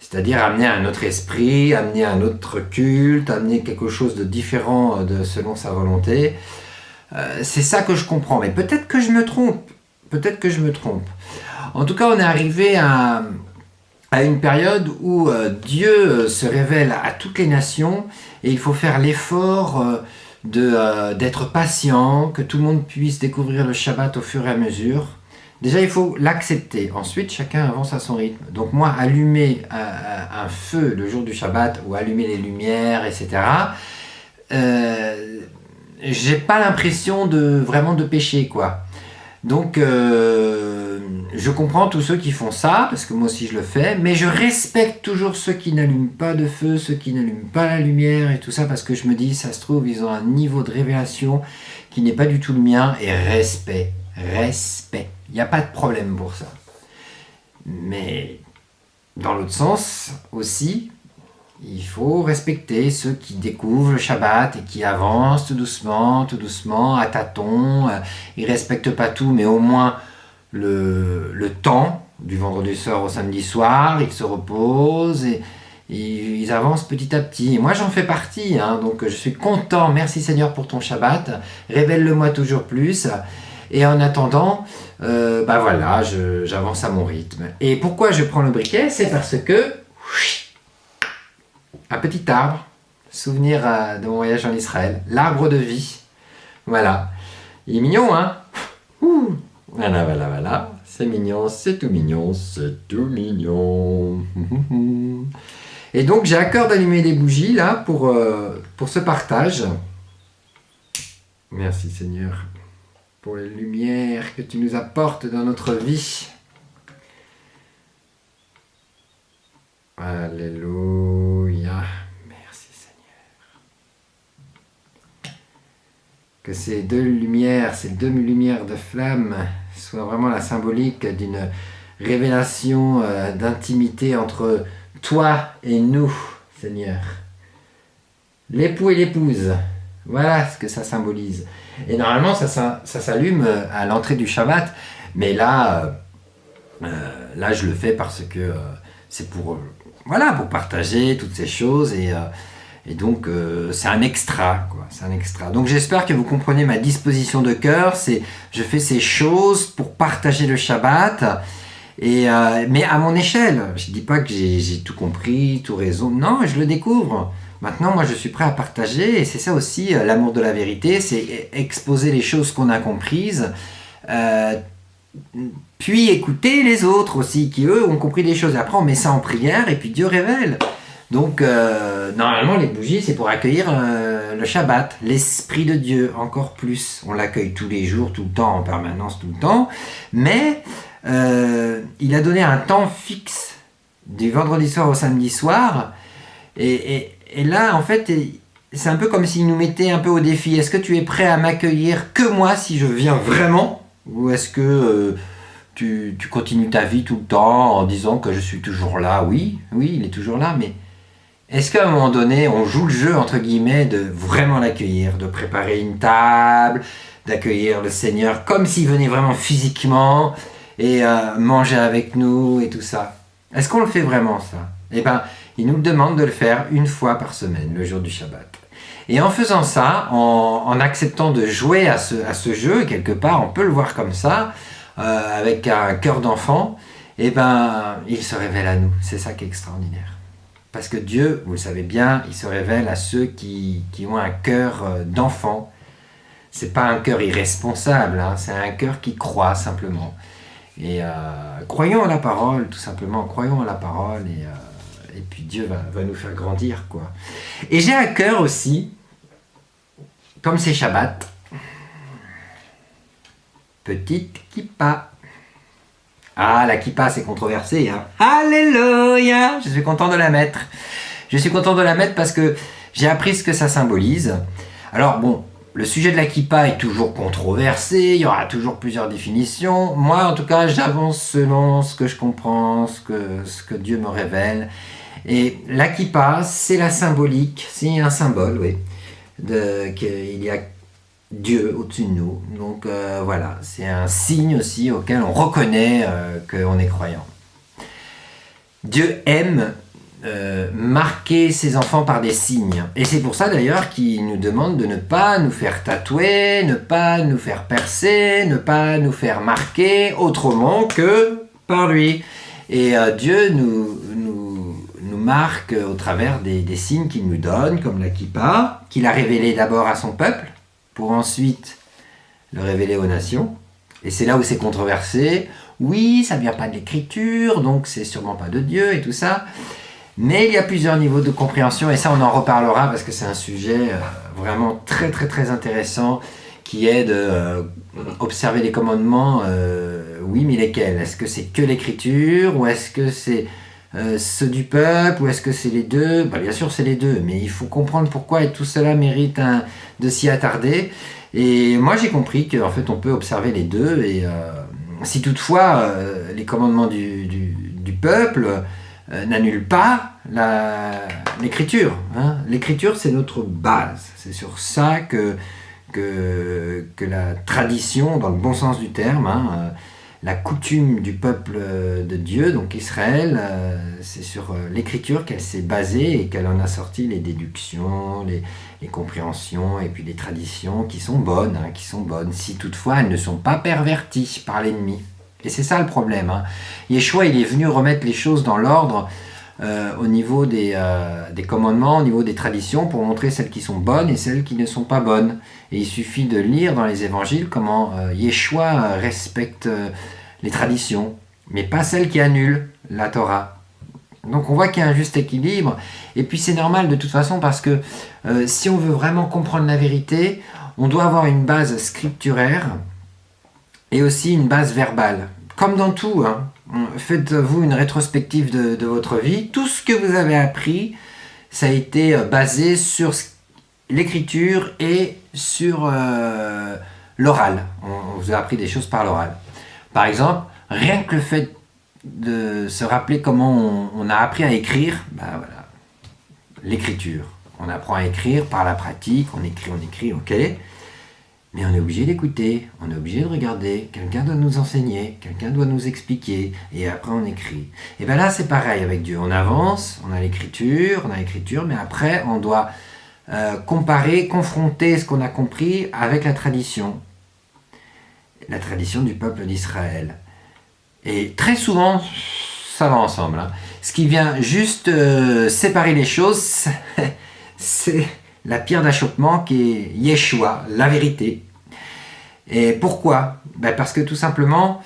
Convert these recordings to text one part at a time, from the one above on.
C'est-à-dire amener un autre esprit, amener un autre culte, amener quelque chose de différent selon sa volonté. C'est ça que je comprends, mais peut-être que je me trompe. Peut-être que je me trompe. En tout cas, on est arrivé à une période où Dieu se révèle à toutes les nations et il faut faire l'effort d'être patient, que tout le monde puisse découvrir le Shabbat au fur et à mesure. Déjà, il faut l'accepter. Ensuite, chacun avance à son rythme. Donc moi, allumer un feu le jour du Shabbat ou allumer les lumières, etc., j'ai pas l'impression vraiment de pécher, quoi. Donc, je comprends tous ceux qui font ça, parce que moi aussi je le fais, mais je respecte toujours ceux qui n'allument pas de feu, ceux qui n'allument pas la lumière et tout ça, parce que je me dis, ça se trouve, ils ont un niveau de révélation qui n'est pas du tout le mien, et respect. Il n'y a pas de problème pour ça. Mais, dans l'autre sens, aussi, il faut respecter ceux qui découvrent le Shabbat et qui avancent tout doucement, à tâtons. Ils ne respectent pas tout, mais au moins le temps, du vendredi soir au samedi soir, ils se reposent et ils avancent petit à petit. Et moi, j'en fais partie, hein, donc je suis content. Merci Seigneur pour ton Shabbat. Révèle-le-moi toujours plus. Et en attendant, voilà, j'avance à mon rythme. Et pourquoi je prends le briquet? C'est parce que... un petit arbre, souvenir de mon voyage en Israël, l'arbre de vie, voilà, il est mignon, hein? Ouh. Voilà, c'est mignon, c'est tout mignon, c'est tout mignon. Et donc j'ai à cœur d'allumer les bougies là pour ce partage. Merci Seigneur pour les lumières que tu nous apportes dans notre vie. Alléluia. Merci Seigneur. Que ces deux lumières de flamme soient vraiment la symbolique d'une révélation d'intimité entre toi et nous, Seigneur. L'époux et l'épouse. Voilà ce que ça symbolise. Et normalement, ça s'allume à l'entrée du Shabbat. Mais là, je le fais parce que c'est pour partager toutes ces choses. Et donc, c'est un extra, quoi. C'est un extra. Donc, j'espère que vous comprenez ma disposition de cœur. Je fais ces choses pour partager le Shabbat. Mais à mon échelle. Je ne dis pas que j'ai tout compris, tout raison. Non, je le découvre. Maintenant, moi, je suis prêt à partager, et c'est ça aussi, l'amour de la vérité, c'est exposer les choses qu'on a comprises, puis écouter les autres aussi, qui eux ont compris des choses. Et après, on met ça en prière, et puis Dieu révèle. Donc, normalement, les bougies, c'est pour accueillir le Shabbat, l'Esprit de Dieu, encore plus. On l'accueille tous les jours, tout le temps, en permanence, tout le temps. Mais, il a donné un temps fixe, du vendredi soir au samedi soir, et là, en fait, c'est un peu comme s'il nous mettait un peu au défi. Est-ce que tu es prêt à m'accueillir que moi si je viens vraiment? Ou est-ce que tu continues ta vie tout le temps en disant que je suis toujours là? Oui, il est toujours là, mais est-ce qu'à un moment donné, on joue le jeu, entre guillemets, de vraiment l'accueillir, de préparer une table, d'accueillir le Seigneur comme s'il venait vraiment physiquement et manger avec nous et tout ça? Est-ce qu'on le fait vraiment, ça? Eh bien, il nous demande de le faire une fois par semaine, le jour du Shabbat. Et en faisant ça, en acceptant de jouer à ce jeu, quelque part, on peut le voir comme ça, avec un cœur d'enfant, eh ben, il se révèle à nous. C'est ça qui est extraordinaire. Parce que Dieu, vous le savez bien, il se révèle à ceux qui ont un cœur d'enfant. C'est pas un cœur irresponsable, hein, c'est un cœur qui croit simplement. Et croyons à la parole, tout simplement, croyons à la parole, et puis Dieu va nous faire grandir, quoi. Et j'ai à cœur aussi, comme c'est Shabbat, petite kippa. Ah, la kippa, c'est controversé, hein. Alléluia! Je suis content de la mettre. Je suis content de la mettre parce que j'ai appris ce que ça symbolise. Alors bon, le sujet de la kippa est toujours controversé, il y aura toujours plusieurs définitions. Moi, en tout cas, j'avance selon ce que je comprends, ce que Dieu me révèle. Et la kippa, c'est la symbolique, c'est un symbole, oui, qu'il y a Dieu au-dessus de nous. Donc voilà, c'est un signe aussi auquel on reconnaît qu'on est croyant. Dieu aime marquer ses enfants par des signes. Et c'est pour ça d'ailleurs qu'il nous demande de ne pas nous faire tatouer, ne pas nous faire percer, ne pas nous faire marquer autrement que par lui. Et Dieu nous marque au travers des signes qu'il nous donne, comme la kippa, qu'il a révélé d'abord à son peuple, pour ensuite le révéler aux nations. Et c'est là où c'est controversé. Oui, ça ne vient pas de l'écriture, donc c'est sûrement pas de Dieu et tout ça. Mais il y a plusieurs niveaux de compréhension, et ça on en reparlera parce que c'est un sujet vraiment très très très intéressant qui est de observer les commandements. Oui, mais lesquels? Est-ce que c'est que l'écriture, ou est-ce que c'est ceux du peuple, ou est-ce que c'est les deux? Bien sûr c'est les deux, mais il faut comprendre pourquoi, et tout cela mérite de s'y attarder. Et moi j'ai compris qu'en fait on peut observer les deux, et si toutefois les commandements du peuple n'annulent pas l'écriture. Hein. L'écriture c'est notre base, c'est sur ça que la tradition, dans le bon sens du terme, la coutume du peuple de Dieu, donc Israël, c'est sur l'écriture qu'elle s'est basée et qu'elle en a sorti les déductions, les compréhensions et puis les traditions qui sont bonnes, si toutefois elles ne sont pas perverties par l'ennemi. Et c'est ça le problème. Yeshua, il est venu remettre les choses dans l'ordre au niveau des commandements, au niveau des traditions, pour montrer celles qui sont bonnes et celles qui ne sont pas bonnes. Et il suffit de lire dans les évangiles comment Yeshua respecte les traditions, mais pas celles qui annulent la Torah. Donc on voit qu'il y a un juste équilibre, et puis c'est normal de toute façon, parce que si on veut vraiment comprendre la vérité, on doit avoir une base scripturaire et aussi une base verbale. Comme dans tout, faites-vous une rétrospective de votre vie. Tout ce que vous avez appris, ça a été basé sur l'écriture et sur l'oral. On vous a appris des choses par l'oral. Par exemple, rien que le fait de se rappeler comment on a appris à écrire, voilà, l'écriture. On apprend à écrire par la pratique, on écrit, ok. Mais on est obligé d'écouter, on est obligé de regarder, quelqu'un doit nous enseigner, quelqu'un doit nous expliquer, et après on écrit. Et bien là c'est pareil avec Dieu, on avance, on a l'écriture, mais après on doit comparer, confronter ce qu'on a compris avec la tradition du peuple d'Israël. Et très souvent, ça va ensemble. Ce qui vient juste séparer les choses, c'est la pierre d'achoppement qui est Yeshua, la vérité. Et pourquoi? Parce que tout simplement,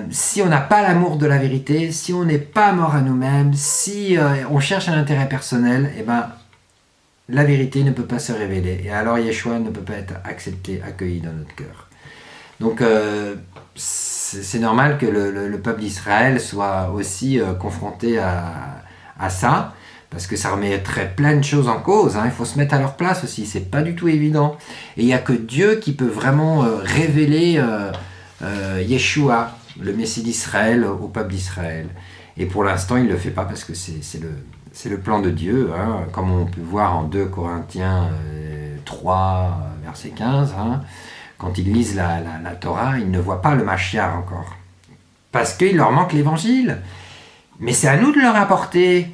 si on n'a pas l'amour de la vérité, si on n'est pas mort à nous-mêmes, si on cherche un intérêt personnel, la vérité ne peut pas se révéler. Et alors Yeshua ne peut pas être accepté, accueilli dans notre cœur. Donc c'est normal que le peuple d'Israël soit aussi confronté à ça, parce que ça remettrait plein de choses en cause. Il faut se mettre à leur place aussi, c'est pas du tout évident. Et il n'y a que Dieu qui peut vraiment révéler Yeshua, le Messie d'Israël, au peuple d'Israël. Et pour l'instant, il ne le fait pas, parce que c'est le plan de Dieu, comme on peut voir en 2 Corinthiens 3, verset 15. Quand ils lisent la Torah, ils ne voient pas le Mashiach encore, parce qu'il leur manque l'évangile. Mais c'est à nous de leur apporter.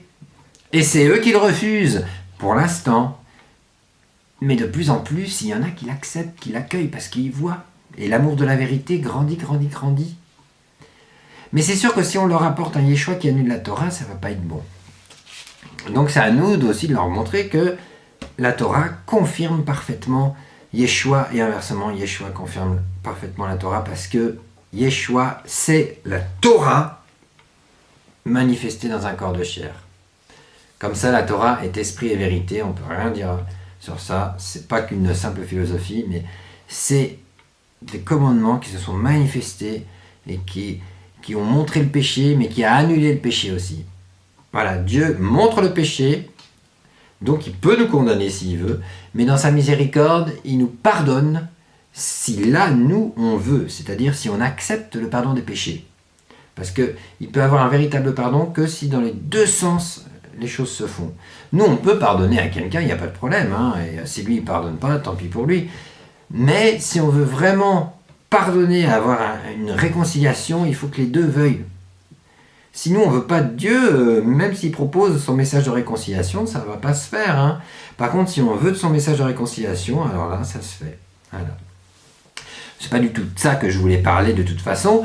Et c'est eux qui le refusent, pour l'instant. Mais de plus en plus, il y en a qui l'acceptent, qui l'accueillent, parce qu'ils y voient. Et l'amour de la vérité grandit. Mais c'est sûr que si on leur apporte un Yeshua qui annule la Torah, ça ne va pas être bon. Donc c'est à nous aussi de leur montrer que la Torah confirme parfaitement Yeshua, et inversement, Yeshua confirme parfaitement la Torah, parce que Yeshua, c'est la Torah manifestée dans un corps de chair. Comme ça, la Torah est esprit et vérité, on ne peut rien dire sur ça. C'est pas qu'une simple philosophie, mais c'est des commandements qui se sont manifestés et qui ont montré le péché, mais qui a annulé le péché aussi. Voilà, Dieu montre le péché, donc il peut nous condamner s'il veut, mais dans sa miséricorde, il nous pardonne si là, nous, on veut, c'est-à-dire si on accepte le pardon des péchés. Parce qu'il peut avoir un véritable pardon que si dans les deux sens, les choses se font. Nous, on peut pardonner à quelqu'un, il n'y a pas de problème, et si lui, il ne pardonne pas, tant pis pour lui. Mais si on veut vraiment pardonner, avoir une réconciliation, il faut que les deux veuillent. Si nous on veut pas de Dieu, même s'il propose son message de réconciliation, ça va pas se faire. Hein. Par contre, si on veut de son message de réconciliation, alors là, ça se fait. Voilà. C'est pas du tout de ça que je voulais parler de toute façon.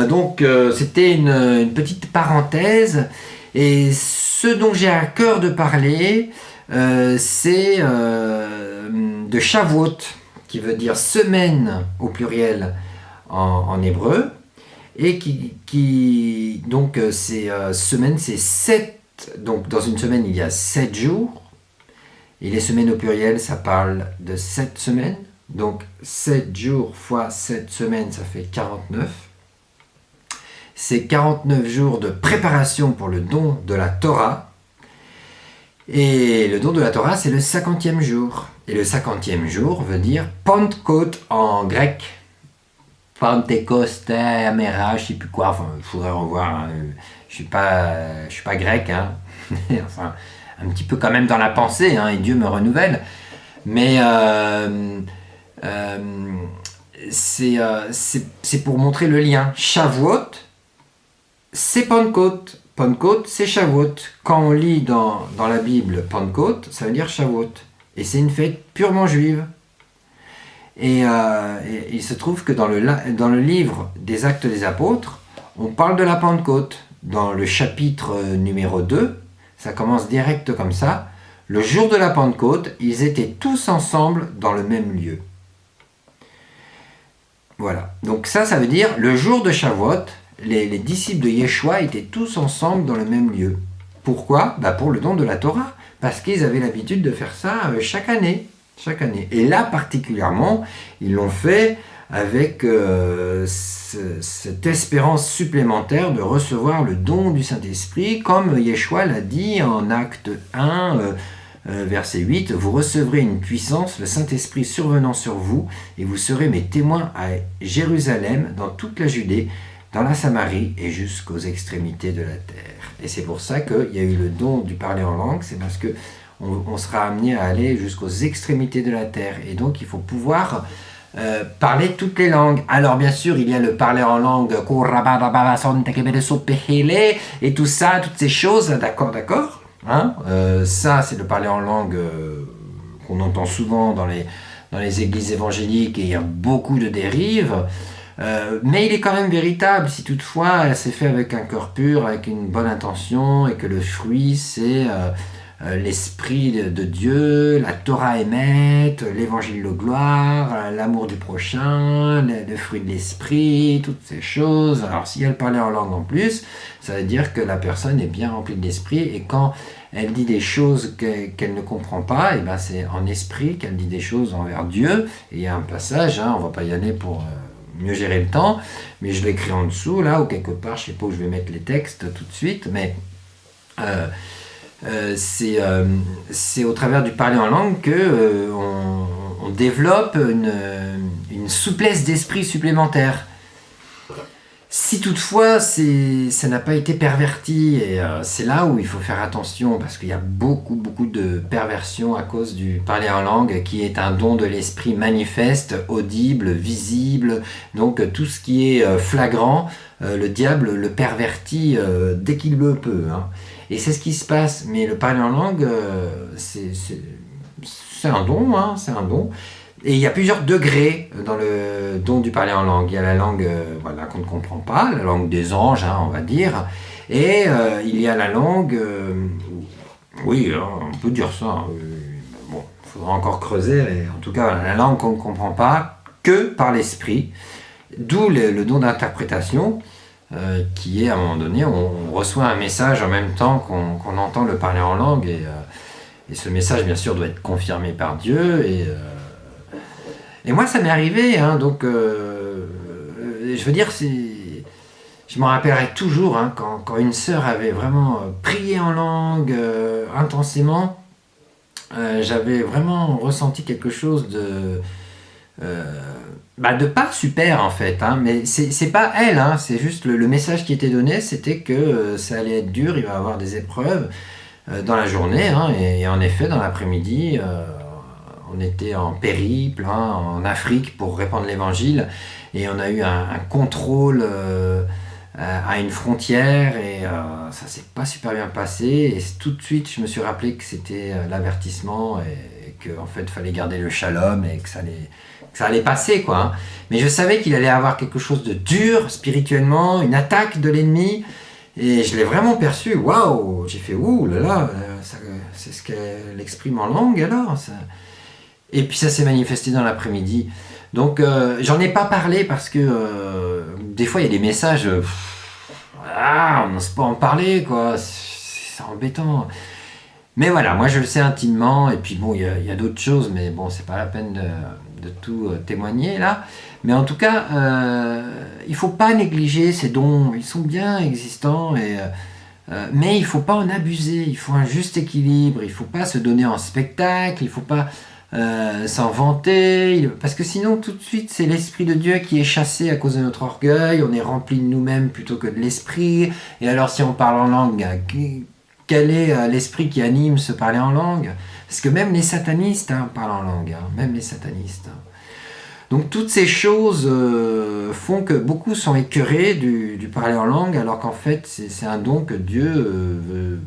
Donc, c'était une petite parenthèse. Et ce dont j'ai à cœur de parler, c'est de Shavuot, qui veut dire semaine au pluriel en hébreu. Et donc, semaine, c'est 7. Donc, dans une semaine, il y a 7 jours. Et les semaines au pluriel, ça parle de 7 semaines. Donc 7 jours fois 7 semaines, ça fait 49. C'est 49 jours de préparation pour le don de la Torah. Et le don de la Torah, c'est le 50e jour. Et le 50e jour veut dire Pentecôte en grec. Pentecoste, Améra, je ne sais plus quoi. Enfin, il faudrait revoir. Hein. Je suis pas grec. Hein. Enfin, un petit peu quand même dans la pensée. Hein, et Dieu me renouvelle. Mais c'est pour montrer le lien. Shavuot, c'est Pentecôte. Pentecôte, c'est Shavuot. Quand on lit dans la Bible Pentecôte, ça veut dire Shavuot. Et c'est une fête purement juive. Et il se trouve que dans le livre des Actes des Apôtres, on parle de la Pentecôte. Dans le chapitre numéro 2, ça commence direct comme ça. Le jour de la Pentecôte, ils étaient tous ensemble dans le même lieu. Voilà. Donc ça veut dire, le jour de Shavuot, les disciples de Yeshua étaient tous ensemble dans le même lieu. Pourquoi ? Pour le don de la Torah. Parce qu'ils avaient l'habitude de faire ça chaque année. Et là, particulièrement, ils l'ont fait avec cette espérance supplémentaire de recevoir le don du Saint-Esprit, comme Yeshua l'a dit en Acte 1, verset 8, « Vous recevrez une puissance, le Saint-Esprit survenant sur vous, et vous serez mes témoins à Jérusalem, dans toute la Judée, dans la Samarie et jusqu'aux extrémités de la terre. » Et c'est pour ça qu'il y a eu le don du parler en langue, c'est parce que on sera amené à aller jusqu'aux extrémités de la terre. Et donc il faut pouvoir parler toutes les langues. Alors bien sûr, il y a le parler en langue, et tout ça, toutes ces choses, d'accord. Hein, ça, c'est le parler en langue qu'on entend souvent dans les églises évangéliques, et il y a beaucoup de dérives. Mais il est quand même véritable si toutefois c'est fait avec un cœur pur, avec une bonne intention, et que le fruit c'est l'esprit de Dieu, la Torah émette, l'évangile de gloire, l'amour du prochain, le fruit de l'esprit, toutes ces choses. Alors si elle parlait en langue en plus, ça veut dire que la personne est bien remplie de l'esprit, et quand elle dit des choses qu'elle ne comprend pas, et c'est en esprit qu'elle dit des choses envers Dieu. Et il y a un passage, on ne va pas y aller pour mieux gérer le temps, mais je l'écris en dessous là, ou quelque part, je ne sais pas où je vais mettre les textes tout de suite, mais c'est au travers du parler en langue que on développe une souplesse d'esprit supplémentaire. Si toutefois ça n'a pas été perverti, et c'est là où il faut faire attention, parce qu'il y a beaucoup de perversion à cause du parler en langue, qui est un don de l'esprit manifeste, audible, visible. Donc tout ce qui est flagrant, le diable le pervertit dès qu'il le peut. Hein. Et c'est ce qui se passe. Mais le parler en langue, c'est un don, hein, c'est un don. Et il y a plusieurs degrés dans le don du parler en langue. Il y a la langue qu'on ne comprend pas, la langue des anges, on va dire. Et il y a la langue... oui, on peut dire ça. Bon, il faudra encore creuser. Et en tout cas, la langue qu'on ne comprend pas que par l'esprit. D'où le don d'interprétation, qui est, à un moment donné, on reçoit un message en même temps qu'on entend le parler en langue. Et ce message, bien sûr, doit être confirmé par Dieu. Et moi, ça m'est arrivé, donc je veux dire, je m'en rappellerai toujours, quand une sœur avait vraiment prié en langue intensément, j'avais vraiment ressenti quelque chose de pas super en fait, mais c'est pas elle, c'est juste le message qui était donné, c'était que ça allait être dur, il va y avoir des épreuves dans la journée, et en effet, dans l'après-midi, on était en périple en Afrique pour répandre l'évangile, et on a eu un contrôle à une frontière et ça s'est pas super bien passé. Et tout de suite, je me suis rappelé que c'était l'avertissement et qu'en fait, il fallait garder le shalom et que ça allait passer, quoi. Hein. Mais je savais qu'il allait avoir quelque chose de dur spirituellement, une attaque de l'ennemi. Et je l'ai vraiment perçu. Waouh! J'ai fait ouh là là, c'est ce qu'elle exprime en langue alors. Ça. Et puis ça s'est manifesté dans l'après-midi. Donc j'en ai pas parlé parce que des fois il y a des messages, on n'ose pas en parler quoi, c'est embêtant. Mais voilà, moi je le sais intimement et puis bon il y a d'autres choses, mais bon c'est pas la peine de tout témoigner là. Mais en tout cas, il faut pas négliger ces dons, ils sont bien existants mais il faut pas en abuser, il faut un juste équilibre, il faut pas se donner en spectacle, il faut pas s'en vanter, parce que sinon tout de suite c'est l'Esprit de Dieu qui est chassé à cause de notre orgueil, on est rempli de nous-mêmes plutôt que de l'Esprit, et alors si on parle en langue, quel est l'Esprit qui anime ce parler en langue? Parce que même les satanistes parlent en langue, même les satanistes. Donc toutes ces choses font que beaucoup sont écœurés du parler en langue, alors qu'en fait c'est un don que Dieu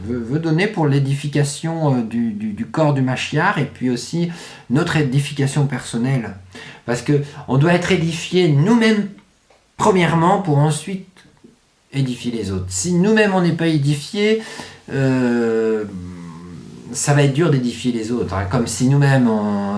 veut donner pour l'édification du corps du Mashiach et puis aussi notre édification personnelle. Parce qu'on doit être édifiés nous-mêmes premièrement pour ensuite édifier les autres. Si nous-mêmes on n'est pas édifiés, ça va être dur d'édifier les autres. Hein. Comme si nous-mêmes,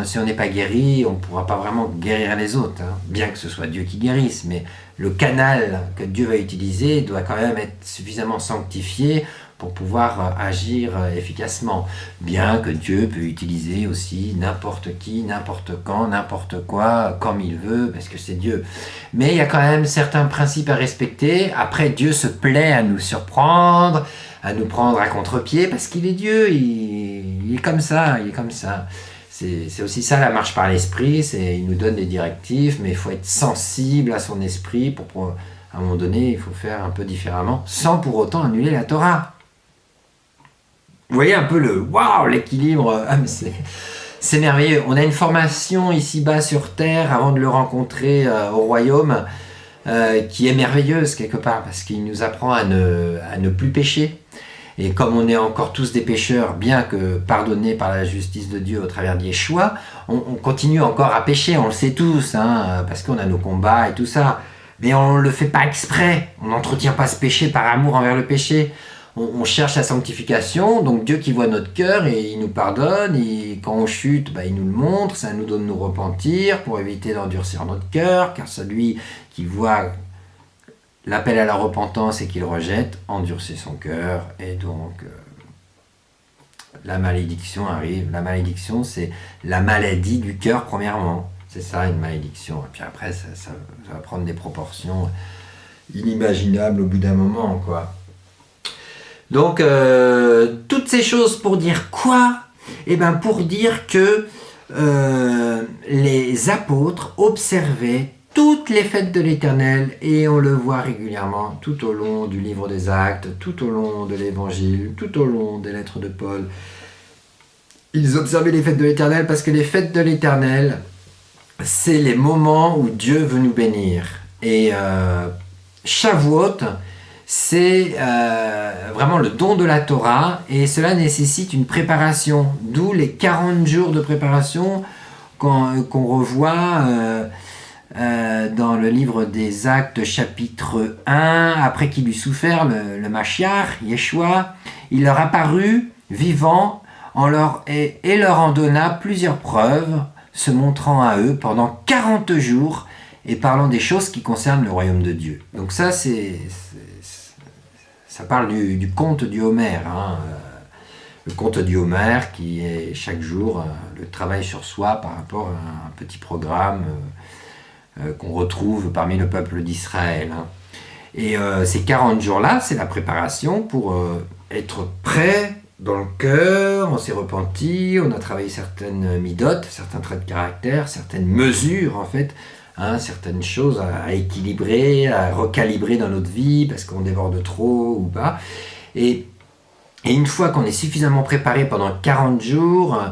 si on n'est pas guéri, on ne pourra pas vraiment guérir les autres. Hein. Bien que ce soit Dieu qui guérisse, mais le canal que Dieu va utiliser doit quand même être suffisamment sanctifié pour pouvoir agir efficacement. Bien que Dieu peut utiliser aussi n'importe qui, n'importe quand, n'importe quoi, comme il veut, parce que c'est Dieu. Mais il y a quand même certains principes à respecter. Après, Dieu se plaît à nous surprendre, à nous prendre à contre-pied, parce qu'il est Dieu, il est comme ça, il est comme ça. C'est aussi ça la marche par l'esprit, il nous donne des directives, mais il faut être sensible à son esprit pour à un moment donné, il faut faire un peu différemment, sans pour autant annuler la Torah. Vous voyez un peu l'équilibre, c'est merveilleux. On a une formation ici-bas sur Terre avant de le rencontrer au royaume qui est merveilleuse quelque part parce qu'il nous apprend à ne plus pécher. Et comme on est encore tous des pécheurs, bien que pardonnés par la justice de Dieu au travers d'Yeshua, on continue encore à pécher, on le sait tous, parce qu'on a nos combats et tout ça. Mais on ne le fait pas exprès, on n'entretient pas ce péché par amour envers le péché. On cherche la sanctification, donc Dieu qui voit notre cœur et il nous pardonne, et quand on chute, il nous le montre, ça nous donne de nous repentir pour éviter d'endurcir notre cœur, car celui qui voit l'appel à la repentance et qu'il rejette, endurcit son cœur, et donc la malédiction arrive. La malédiction, c'est la maladie du cœur premièrement, c'est ça une malédiction, et puis après ça va prendre des proportions inimaginables au bout d'un moment, quoi. Donc, toutes ces choses pour dire quoi? Eh bien, pour dire que les apôtres observaient toutes les fêtes de l'Éternel, et on le voit régulièrement tout au long du livre des Actes, tout au long de l'Évangile, tout au long des lettres de Paul. Ils observaient les fêtes de l'Éternel parce que les fêtes de l'Éternel, c'est les moments où Dieu veut nous bénir. Et Shavuot, c'est vraiment le don de la Torah, et cela nécessite une préparation, d'où les 40 jours de préparation qu'on revoit dans le livre des Actes chapitre 1, après qu'il eut souffert le Mashiach, Yeshua, il leur apparut vivant et leur en donna plusieurs preuves, se montrant à eux pendant 40 jours et parlant des choses qui concernent le royaume de Dieu. Donc ça, ça parle du conte du Homère, le conte du Homère qui est chaque jour le travail sur soi par rapport à un petit programme qu'on retrouve parmi le peuple d'Israël. Et ces 40 jours-là, c'est la préparation pour être prêt dans le cœur, on s'est repenti, on a travaillé certaines midotes, certains traits de caractère, certaines mesures en fait, certaines choses à équilibrer, à recalibrer dans notre vie parce qu'on déborde trop ou pas. Et une fois qu'on est suffisamment préparé pendant 40 jours,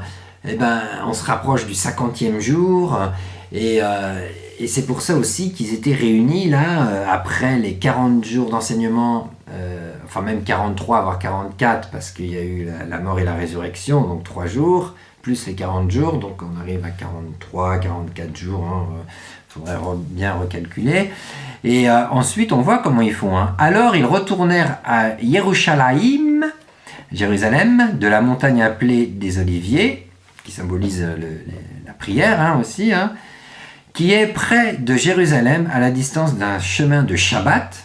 on se rapproche du 50e jour et Et c'est pour ça aussi qu'ils étaient réunis là, après les 40 jours d'enseignement, enfin même 43, voire 44, parce qu'il y a eu la mort et la résurrection, donc 3 jours, plus les 40 jours, donc on arrive à 43, 44 jours, faudrait bien recalculer. Et ensuite, on voit comment ils font. Alors, ils retournèrent à Yerushalayim, Jérusalem, de la montagne appelée des Oliviers, qui symbolise la prière aussi, qui est près de Jérusalem, à la distance d'un chemin de Shabbat,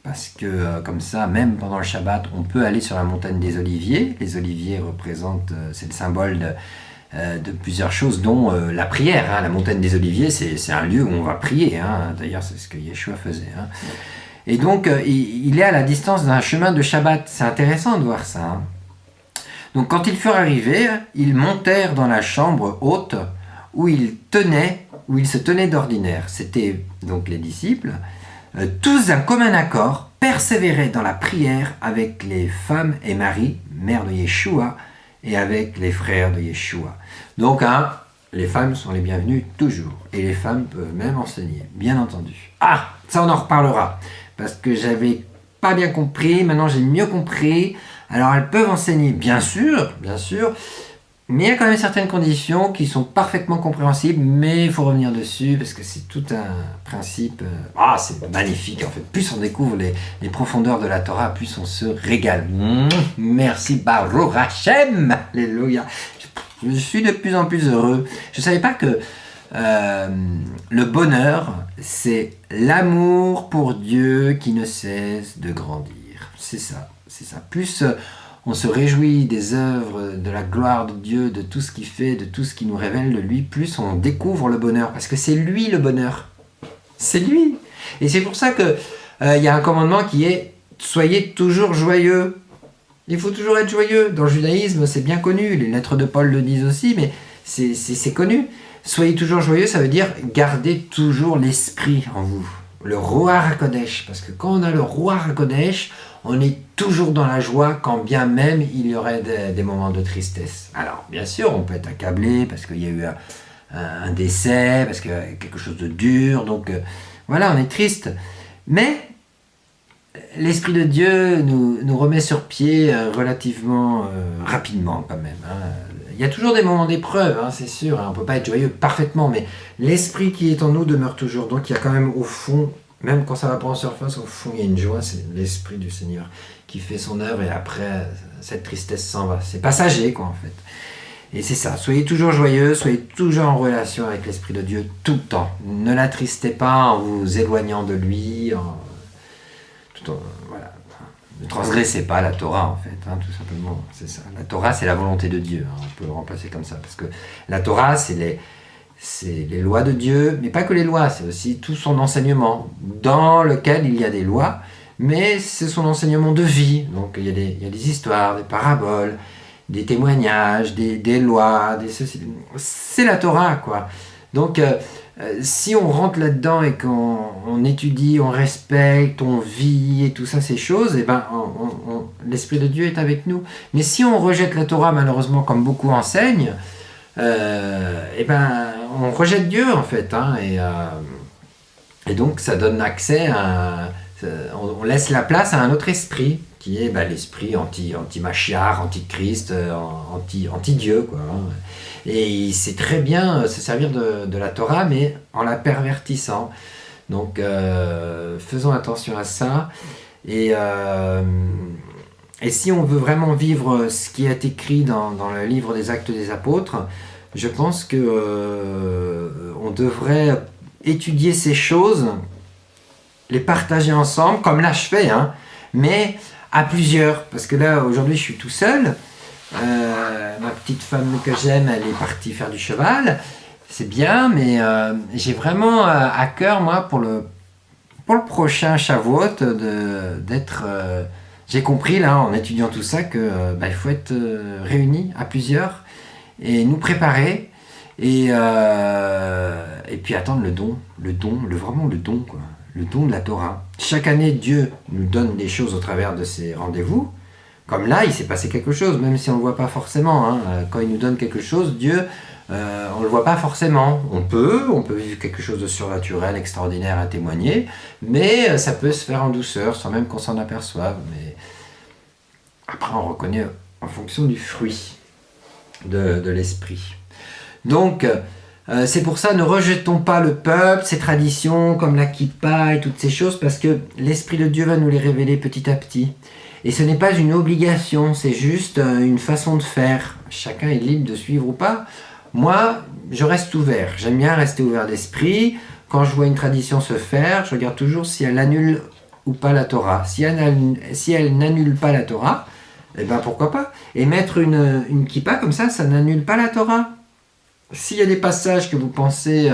parce que comme ça, même pendant le Shabbat, on peut aller sur la montagne des Oliviers. Les oliviers représentent, c'est le symbole de plusieurs choses, dont la prière. La montagne des Oliviers, c'est un lieu où on va prier. D'ailleurs, c'est ce que Yeshua faisait. Et donc, il est à la distance d'un chemin de Shabbat. C'est intéressant de voir ça. Donc, quand ils furent arrivés, ils montèrent dans la chambre haute où ils se tenaient d'ordinaire. C'était donc les disciples. Tous d'un commun accord persévéraient dans la prière avec les femmes et Marie, mère de Yeshua, et avec les frères de Yeshua. Donc, les femmes sont les bienvenues toujours. Et les femmes peuvent même enseigner, bien entendu. Ça on en reparlera. Parce que j'avais pas bien compris, maintenant j'ai mieux compris. Alors elles peuvent enseigner, bien sûr. Mais il y a quand même certaines conditions qui sont parfaitement compréhensibles, mais il faut revenir dessus parce que c'est tout un principe. C'est magnifique en fait. Plus on découvre les profondeurs de la Torah, plus on se régale. Merci Baruch Hashem. Alléluia. Je suis de plus en plus heureux. Je ne savais pas que le bonheur, c'est l'amour pour Dieu qui ne cesse de grandir. C'est ça. Plus on se réjouit des œuvres, de la gloire de Dieu, de tout ce qu'il fait, de tout ce qu'il nous révèle de lui, plus on découvre le bonheur, parce que c'est lui le bonheur. C'est lui. Et c'est pour ça que y a un commandement qui est « Soyez toujours joyeux ». Il faut toujours être joyeux. Dans le judaïsme, c'est bien connu, les lettres de Paul le disent aussi, mais c'est connu. Soyez toujours joyeux, ça veut dire garder toujours l'esprit en vous. Le Ruach HaKodesh, parce que quand on a le Ruach HaKodesh, on est toujours dans la joie, quand bien même il y aurait des moments de tristesse. Alors, bien sûr, on peut être accablé parce qu'il y a eu un décès, parce qu'il y a quelque chose de dur, donc voilà, on est triste. Mais l'Esprit de Dieu nous remet sur pied relativement rapidement quand même. Il y a toujours des moments d'épreuve, c'est sûr, on ne peut pas être joyeux parfaitement, mais l'Esprit qui est en nous demeure toujours. Donc il y a quand même au fond, même quand ça va pas en surface, au fond il y a une joie, c'est l'Esprit du Seigneur qui fait son œuvre et après cette tristesse s'en va. C'est passager quoi en fait. Et c'est ça, soyez toujours joyeux, soyez toujours en relation avec l'Esprit de Dieu tout le temps. Ne l'attristez pas en vous éloignant de lui, voilà. Ne transgressez pas la Torah en fait, tout simplement, c'est ça. La Torah c'est la volonté de Dieu, on peut le remplacer comme ça, parce que la Torah c'est les lois de Dieu, mais pas que les lois, c'est aussi tout son enseignement, dans lequel il y a des lois, mais c'est son enseignement de vie, donc il y a des histoires, des paraboles, des témoignages, des lois, c'est la Torah quoi. Donc si on rentre là-dedans et qu'on étudie, on respecte, on vit et tout ça, ces choses, l'Esprit de Dieu est avec nous. Mais si on rejette la Torah, malheureusement, comme beaucoup enseignent, on rejette Dieu en fait. Et donc ça donne accès on laisse la place à un autre esprit, qui est l'esprit anti-Mashiach, anti-Christ, anti-Dieu, quoi. Et il sait très bien se servir de la Torah, mais en la pervertissant. Donc, faisons attention à ça. Et si on veut vraiment vivre ce qui est écrit dans le livre des Actes des Apôtres, je pense que on devrait étudier ces choses, les partager ensemble, comme là je fais, mais à plusieurs. Parce que là, aujourd'hui, je suis tout seul. Ma petite femme que j'aime, elle est partie faire du cheval, c'est bien, mais j'ai vraiment à cœur, moi, pour le prochain Shavuot, d'être... j'ai compris, là, en étudiant tout ça, que il faut être réunis à plusieurs, et nous préparer, et puis attendre vraiment le don, quoi. Le don de la Torah. Chaque année, Dieu nous donne des choses au travers de ces rendez-vous. Comme là, il s'est passé quelque chose, même si on ne le voit pas forcément. Quand il nous donne quelque chose, Dieu on ne le voit pas forcément. On peut vivre quelque chose de surnaturel, extraordinaire à témoigner, mais ça peut se faire en douceur, sans même qu'on s'en aperçoive. Mais après, on reconnaît en fonction du fruit de l'esprit. Donc, c'est pour ça, ne rejetons pas le peuple, ses traditions, comme la kippa et toutes ces choses, parce que l'Esprit de Dieu va nous les révéler petit à petit. Et ce n'est pas une obligation, c'est juste une façon de faire. Chacun est libre de suivre ou pas. Moi, je reste ouvert. J'aime bien rester ouvert d'esprit. Quand je vois une tradition se faire, je regarde toujours si elle annule ou pas la Torah. Si elle n'annule pas la Torah, eh ben pourquoi pas. Et mettre une kippa comme ça n'annule pas la Torah. S'il y a des passages que vous pensez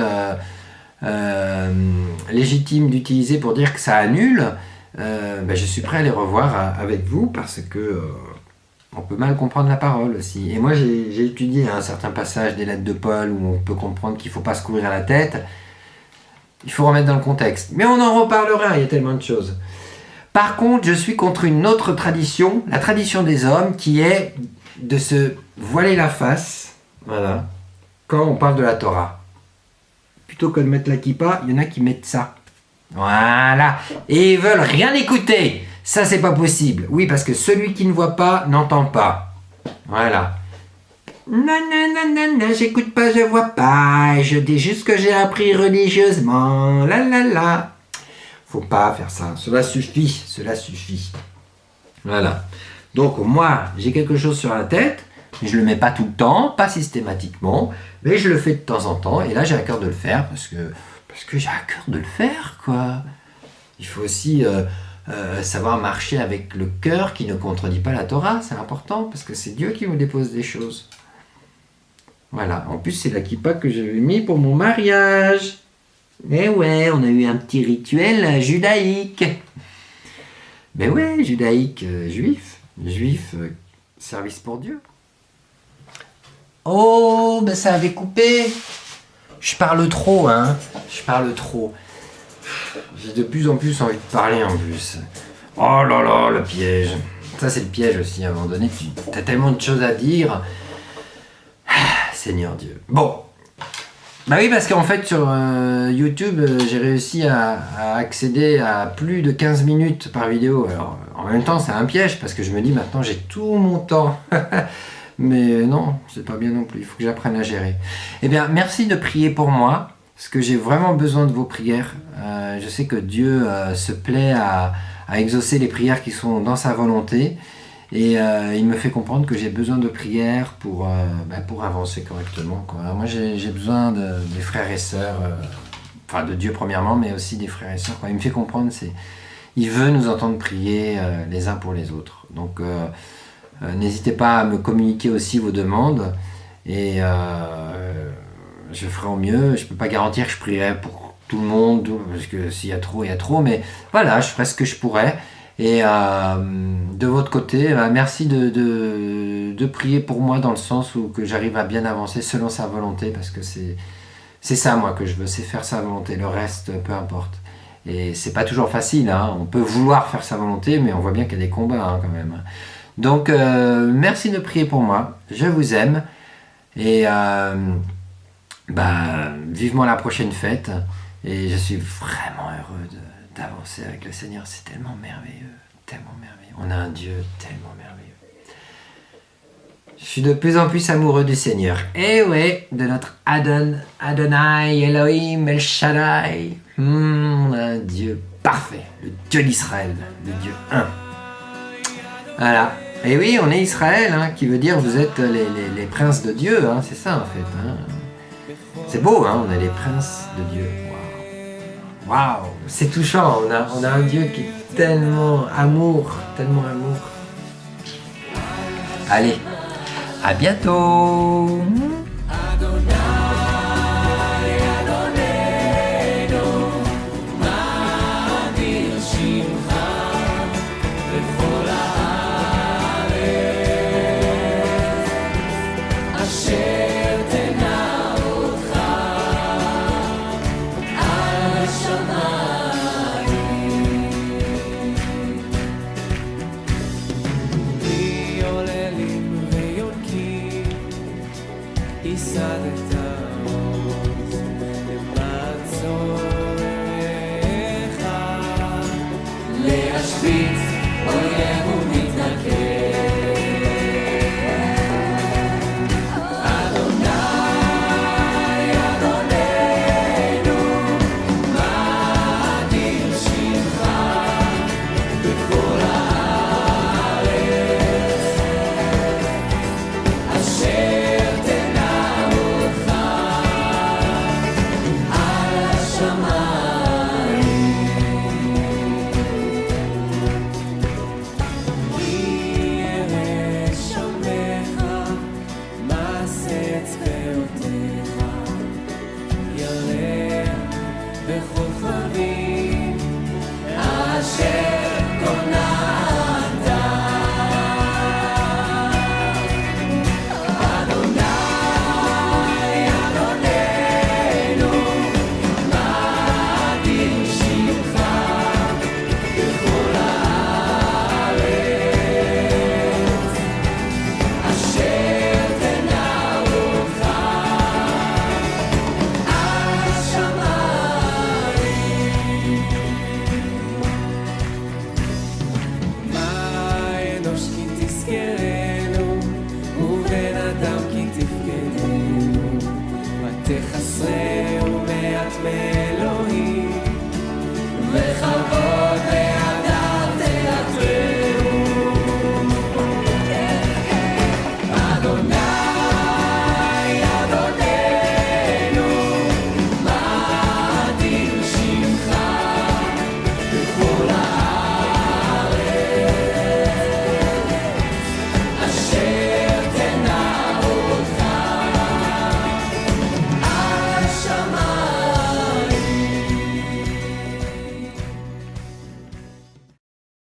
légitimes d'utiliser pour dire que ça annule, je suis prêt à les revoir avec vous parce que on peut mal comprendre la parole aussi. Et moi, j'ai étudié un certain passage des lettres de Paul où on peut comprendre qu'il ne faut pas se couvrir la tête. Il faut remettre dans le contexte. Mais on en reparlera, il y a tellement de choses. Par contre, je suis contre une autre tradition, la tradition des hommes, qui est de se voiler la face, voilà, quand on parle de la Torah. Plutôt que de mettre la kippa, il y en a qui mettent ça. Voilà. Et ils veulent rien écouter. Ça, c'est pas possible. Oui, parce que celui qui ne voit pas n'entend pas. Voilà. Non, j'écoute pas, je vois pas. Je dis juste que j'ai appris religieusement. La. Faut pas faire ça. Cela suffit. Voilà. Donc, moi, j'ai quelque chose sur la tête. Je le mets pas tout le temps, pas systématiquement, mais je le fais de temps en temps. Et là, j'ai à cœur de le faire parce que j'ai à cœur de le faire, quoi. Il faut aussi savoir marcher avec le cœur qui ne contredit pas la Torah, c'est important, parce que c'est Dieu qui vous dépose des choses. Voilà, en plus c'est la kippa que j'avais mis pour mon mariage. Eh ouais, on a eu un petit rituel judaïque. Ben ouais, judaïque, juif, service pour Dieu. Oh, ben ça avait coupé. Je parle trop. J'ai de plus en plus envie de parler en plus. Oh là là, le piège. Ça, c'est le piège aussi. À un moment donné, tu as tellement de choses à dire. Seigneur Dieu. Bon. Bah oui, parce qu'en fait, sur YouTube, j'ai réussi à accéder à plus de 15 minutes par vidéo. Alors, en même temps, c'est un piège, parce que je me dis, maintenant, j'ai tout mon temps. Mais non, c'est pas bien non plus. Il faut que j'apprenne à gérer. Eh bien, merci de prier pour moi, parce que j'ai vraiment besoin de vos prières. Je sais que Dieu se plaît à exaucer les prières qui sont dans sa volonté. Et il me fait comprendre que j'ai besoin de prières pour avancer correctement, quoi. Alors moi, j'ai besoin des frères et sœurs, de Dieu premièrement, mais aussi des frères et sœurs, quoi. Il me fait comprendre, il veut nous entendre prier les uns pour les autres. Donc, n'hésitez pas à me communiquer aussi vos demandes et je ferai au mieux. Je ne peux pas garantir que je prierai pour tout le monde, parce que s'il y a trop, il y a trop, mais voilà, je ferai ce que je pourrai. Et de votre côté, merci de prier pour moi dans le sens où que j'arrive à bien avancer selon sa volonté, parce que c'est ça moi que je veux, c'est faire sa volonté, le reste peu importe. Et c'est pas toujours facile, hein. On peut vouloir faire sa volonté, mais on voit bien qu'il y a des combats, hein, quand même. Donc merci de prier pour moi, je vous aime, et vivement la prochaine fête, et je suis vraiment heureux d'avancer avec le Seigneur, c'est tellement merveilleux, on a un Dieu tellement merveilleux. Je suis de plus en plus amoureux du Seigneur, et ouais, de notre Adonai, Elohim, El Shaddai, on a un Dieu parfait, le Dieu d'Israël, le Dieu un. Voilà, et oui, on est Israël, hein, qui veut dire vous êtes les princes de Dieu, hein, c'est ça en fait. Hein. C'est beau, hein, on est les princes de Dieu. Waouh, c'est touchant, on a un Dieu qui est tellement amour. Allez, à bientôt. ייסדת